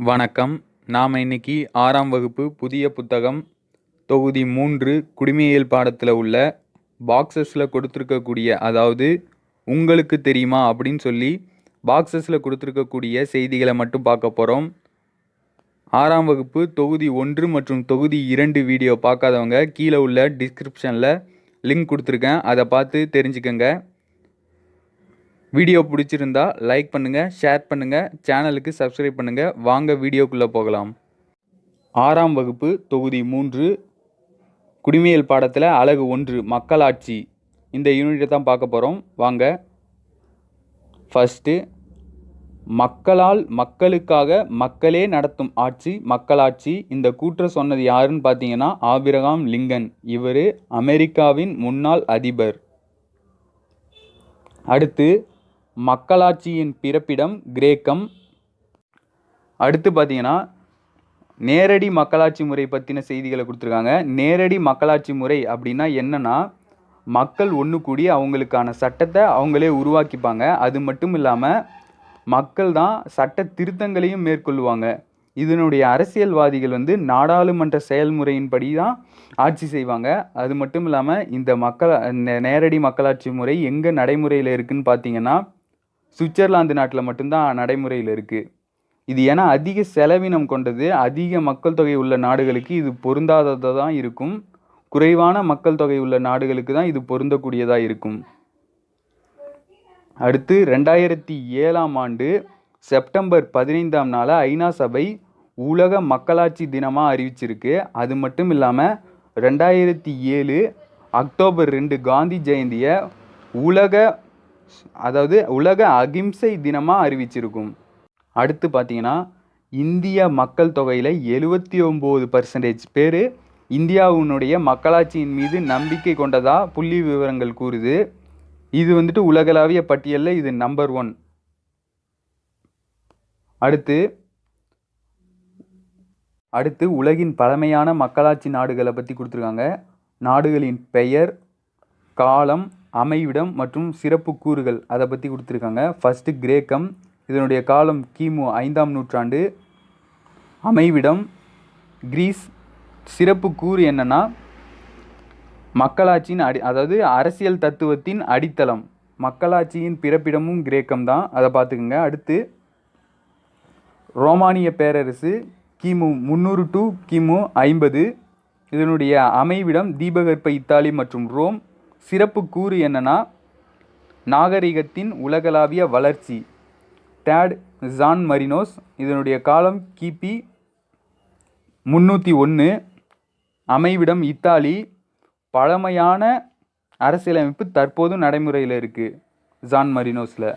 வணக்கம். நாம் இன்னைக்கு 6ஆம் வகுப்பு புதிய புத்தகம் தொகுதி 3 குடிமையியல் பாடத்தில் உள்ள பாக்ஸஸில் கொடுத்துருக்கக்கூடிய, அதாவது உங்களுக்கு தெரியுமா அப்படின்னு சொல்லி பாக்ஸஸில் கொடுத்துருக்கக்கூடிய செய்திகளை மட்டும் பார்க்க போகிறோம். 6ஆம் வகுப்பு தொகுதி 1 மற்றும் தொகுதி 2 வீடியோ பார்க்காதவங்க கீழே உள்ள டிஸ்கிரிப்ஷனில் லிங்க் கொடுத்துருக்கேன், அதை பார்த்து தெரிஞ்சுக்கங்க. வீடியோ பிடிச்சிருந்தா லைக் பண்ணுங்கள், ஷேர் பண்ணுங்கள், சேனலுக்கு சப்ஸ்கிரைப் பண்ணுங்கள். வாங்க வீடியோக்குள்ளே போகலாம். 6ஆம் வகுப்பு தொகுதி 3 குடிமையியல் பாடத்தில் அலகு 1 மக்களாட்சி, இந்த யூனிட்டை தான் பார்க்க போகிறோம். வாங்க. ஃபஸ்ட்டு, மக்களால் மக்களுக்காக மக்களே நடத்தும் ஆட்சி மக்களாட்சி. இந்த கூற்றை சொன்னது யாருன்னு பார்த்தீங்கன்னா ஆபிரகாம் லிங்கன். இவர் அமெரிக்காவின் முன்னாள் அதிபர். அடுத்து, மக்களாட்சியின் பிறப்பிடம் கிரேக்கம். அடுத்து பார்த்தீங்கன்னா நேரடி மக்களாட்சி முறை பற்றின செய்திகளை கொடுத்துருக்காங்க. நேரடி மக்களாட்சி முறை அப்படின்னா என்னன்னா, மக்கள் ஒன்று கூடி அவங்களுக்கான சட்டத்தை அவங்களே உருவாக்கிப்பாங்க. அது மட்டும் இல்லாமல் மக்கள் தான் சட்ட திருத்தங்களையும் மேற்கொள்வாங்க. இதனுடைய அரசியல்வாதிகள் நாடாளுமன்ற செயல்முறையின்படி தான் ஆட்சி செய்வாங்க. அது மட்டும் இல்லாமல் இந்த நேரடி மக்களாட்சி முறை எங்கே நடைமுறையில் இருக்குதுன்னு பார்த்தீங்கன்னா சுவிட்சர்லாந்து நாட்டில் மட்டும்தான் நடைமுறையில் இருக்குது. இது ஏன்னா அதிக செலவினம் கொண்டது, அதிக மக்கள் தொகை உள்ள நாடுகளுக்கு இது பொருந்தாததாக தான் இருக்கும். குறைவான மக்கள் தொகை உள்ள நாடுகளுக்கு தான் இது பொருந்தக்கூடியதாக இருக்கும். அடுத்து, 2007ஆம் ஆண்டு செப்டம்பர் 15ஆம் நாள் ஐநா சபை உலக மக்களாட்சி தினமாக அறிவிச்சிருக்கு. அது மட்டும் இல்லாமல் 2007 அக்டோபர் 2 காந்தி ஜெயந்தியை உலக அகிம்சை தினமாக அறிவிச்சிருக்கும். அடுத்து பார்த்தீங்கன்னா இந்திய மக்கள் தொகையில் 79% பேர் இந்தியாவினுடைய மக்களாட்சியின் மீது நம்பிக்கை கொண்டதாக புள்ளி விவரங்கள் கூறுது. இது உலகளாவிய பட்டியலில் இது நம்பர் 1. அடுத்து உலகின் பழமையான மக்களாட்சி நாடுகளை பற்றி கொடுத்துருக்காங்க. நாடுகளின் பெயர், காலம், அமைவிடம் மற்றும் சிறப்பு கூறுகள் அதை பற்றி கொடுத்துருக்காங்க. ஃபஸ்ட்டு கிரேக்கம். இதனுடைய காலம் கிமு 5ஆம் நூற்றாண்டு. அமைவிடம் கிரீஸ். சிறப்பு கூறு என்னன்னா மக்களாட்சியின் அதாவது அரசியல் தத்துவத்தின் அடித்தளம். மக்களாட்சியின் பிறப்பிடமும் கிரேக்கம் தான், அதை பார்த்துக்குங்க. அடுத்து ரோமானிய பேரரசு கிமு 300 டு கிமு 50. இதனுடைய அமைவிடம் தீபகற்ப இத்தாலி மற்றும் ரோம். சிறப்பு கூறு என்னன்னா நாகரிகத்தின் உலகளாவிய வளர்ச்சி. தேர்ட் ஜான் மரினோஸ். இதனுடைய காலம் கிபி 301. அமைவிடம் இத்தாலி. பழமையான அரசியலமைப்பு தற்போது நடைமுறையில் இருக்குது ஜான் மரினோஸில்.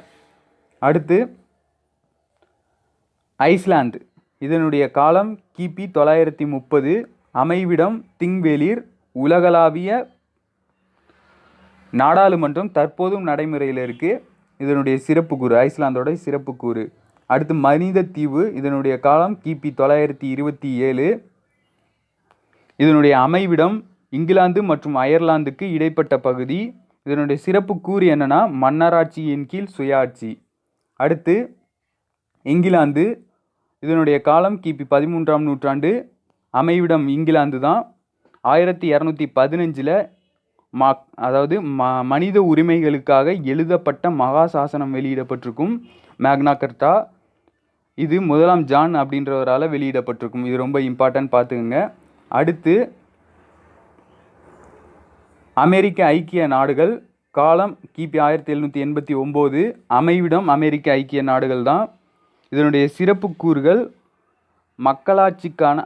அடுத்து ஐஸ்லாந்து. இதனுடைய காலம் கிபி 930. அமைவிடம் திங்வேலிர். உலகளாவிய நாடாளுமன்றம் தற்போதும் நடைமுறையில் இருக்குது. இதனுடைய சிறப்பு கூறு, ஐஸ்லாந்தோட சிறப்பு கூறு. அடுத்து மனித தீவு. இதனுடைய காலம் கிபி 927. இதனுடைய அமைவிடம் இங்கிலாந்து மற்றும் அயர்லாந்துக்கு இடைப்பட்ட பகுதி. இதனுடைய சிறப்பு கூறு என்னன்னா மன்னராட்சியின் கீழ் சுயாட்சி. அடுத்து இங்கிலாந்து. இதனுடைய காலம் கிபி 13ஆம் நூற்றாண்டு. அமைவிடம் இங்கிலாந்து தான். 1215 மனித உரிமைகளுக்காக எழுதப்பட்ட மகா சாசனம் வெளியிடப்பட்டிருக்கும், மேக்னா கர்ட்டா. இது 1ஆம் ஜான் அப்படின்றவரால் வெளியிடப்பட்டிருக்கும். இது ரொம்ப இம்பார்ட்டன்ட், பார்த்துக்குங்க. அடுத்து அமெரிக்க ஐக்கிய நாடுகள். காலம் கிபி 1789. அமைவிடம் அமெரிக்க ஐக்கிய நாடுகள் தான். இதனுடைய சிறப்பு கூறுகள் மக்களாட்சிக்கான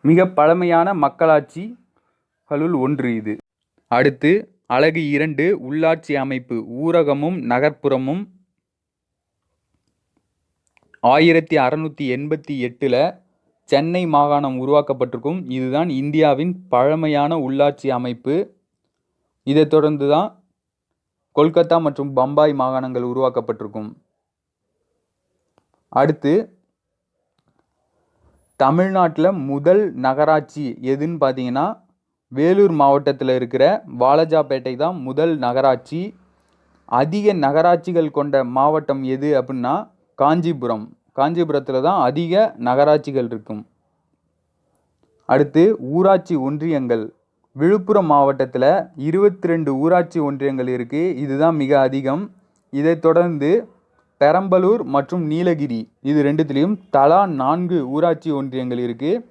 மிக பழமையான மக்களாட்சிகளுள் ஒன்று இது. அடுத்து அலகு 2 உள்ளாட்சி அமைப்பு, ஊரகமும் நகர்ப்புறமும். 1688 சென்னை மாகாணம் உருவாக்கப்பட்டிருக்கும். இதுதான் இந்தியாவின் பழமையான உள்ளாட்சி அமைப்பு. இதைத் தொடர்ந்து தான் கொல்கத்தா மற்றும் பம்பாய் மாகாணங்கள் உருவாக்கப்பட்டிருக்கும். அடுத்து தமிழ்நாட்டில் முதல் நகராட்சி எதுன்னு பார்த்தீங்கன்னா வேலூர் மாவட்டத்தில் இருக்கிற வாலஜாப்பேட்டை தான் முதல் நகராட்சி. அதிக நகராட்சிகள் கொண்ட மாவட்டம் எது அப்படின்னா காஞ்சிபுரம். காஞ்சிபுரத்தில் தான் அதிக நகராட்சிகள் இருக்கும். அடுத்து ஊராட்சி ஒன்றியங்கள். விழுப்புரம் மாவட்டத்தில் 22 ஊராட்சி ஒன்றியங்கள் இருக்குது. இதுதான் மிக அதிகம். இதைத் தொடர்ந்து பெரம்பலூர் மற்றும் நீலகிரி இது ரெண்டுத்திலையும் தலா 4 ஊராட்சி ஒன்றியங்கள் இருக்குது.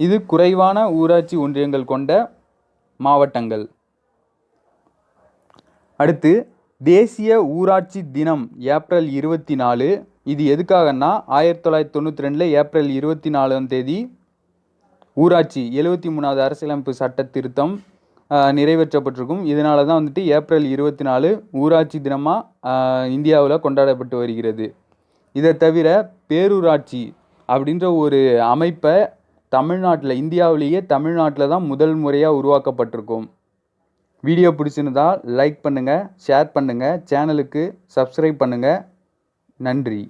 இது குறைவான ஊராட்சி ஒன்றியங்கள் கொண்ட மாவட்டங்கள். அடுத்து தேசிய ஊராட்சி தினம் ஏப்ரல் 24. இது எதுக்காகன்னா 1992 ஏப்ரல் 24ஆம் தேதி ஊராட்சி 73வது அரசியலமைப்பு சட்ட திருத்தம் நிறைவேற்றப்பட்டிருக்கும். இதனால தான் வந்துட்டு ஏப்ரல் 24 ஊராட்சி தினமாக இந்தியாவில் கொண்டாடப்பட்டு வருகிறது. இதை தவிர பேரூராட்சி அப்படின்ற ஒரு அமைப்பை தமிழ்நாட்டில், இந்தியாவிலேயே தமிழ்நாட்டில் தான் முதல் முறையாக உருவாக்கப்பட்டிருக்கும். வீடியோ பிடிச்சிருந்தா லைக் பண்ணுங்கள், ஷேர் பண்ணுங்கள், சேனலுக்கு சப்ஸ்கிரைப் பண்ணுங்கள். நன்றி.